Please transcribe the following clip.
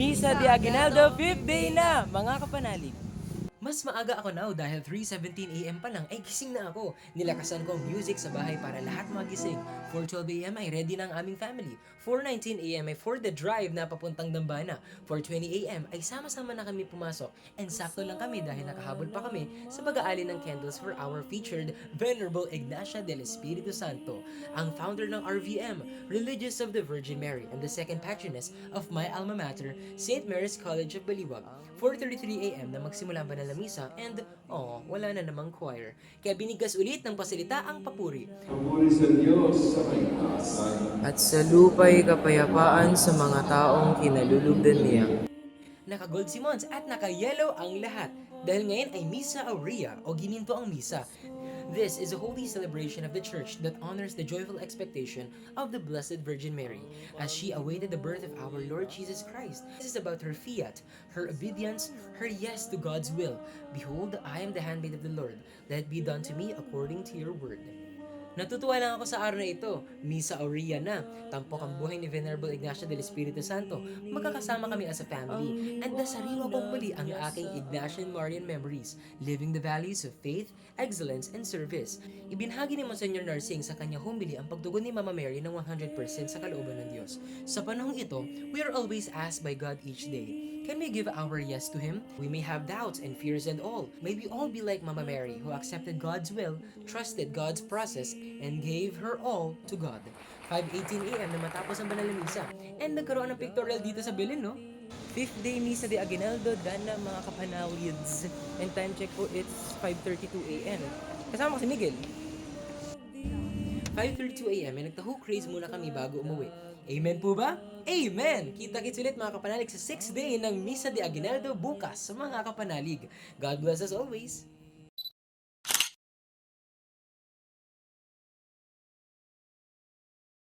Misa de Aguinaldo, 5th day na, mga kapanalig. Mas maaga ako now dahil 3:17 AM pa lang ay gising na ako. Nilakasan ko ang music sa bahay para lahat magising. 4:12 AM ay ready na ang aming family. 4:19 AM ay for the drive na papuntang Dambana. 4:20 AM ay sama-sama na kami pumasok. And sakto lang kami dahil nakahabol pa kami sa pag-aali ng candles for our featured Venerable Ignacia del Espiritu Santo, ang founder ng RVM, Religious of the Virgin Mary, and the second patroness of my alma mater, St. Mary's College of Baliwag. 4:33 AM na magsimula ang banal na misa and, wala na namang choir. Kaya binigas ulit ng pasilita ang papuri. Papuri sa Diyos sa kaitaasan. At sa lupa'y kapayapaan sa mga taong kinalulugdan niya. Naka-gold simons at naka-yellow ang lahat. Dahil ngayon ay Misa Aurea o gininto ang misa. This is a holy celebration of the Church that honors the joyful expectation of the Blessed Virgin Mary as she awaited the birth of our Lord Jesus Christ. This is about her fiat, her obedience, her yes to God's will. Behold, I am the handmaid of the Lord. Let it be done to me according to your word. Natutuwa lang ako sa araw na ito, Misa Aurea na, tampok ang buhay ni Venerable Ignacia del Espiritu Santo. Magkakasama kami as a family, and nasariwa kong muli ang aking Ignatian Marian memories, living the values of faith, excellence, and service. Ibinahagi ni Monsignor Narsing sa kanyang homily ang pagtugon ni Mama Mary ng 100% sa kalooban ng Diyos. Sa panahong ito, we are always asked by God each day, can we give our yes to Him? We may have doubts and fears and all. May we all be like Mama Mary who accepted God's will, trusted God's process, and gave her all to God. 5:18 AM na matapos ang banal na misa. And nagkaroon ng pictorial dito sa Belen, no? 5th day Misa de Aguinaldo, Dana, mga kapanawids. And time check po, it's 5:32 AM. Kasama ko si Miguel. 5:32 AM, may nagtaho craze muna kami bago umuwi. Amen po ba? Amen! Kita-kits ulit mga kapanalig sa 6th day ng Misa de Aguinaldo bukas sa mga kapanalig. God bless us always!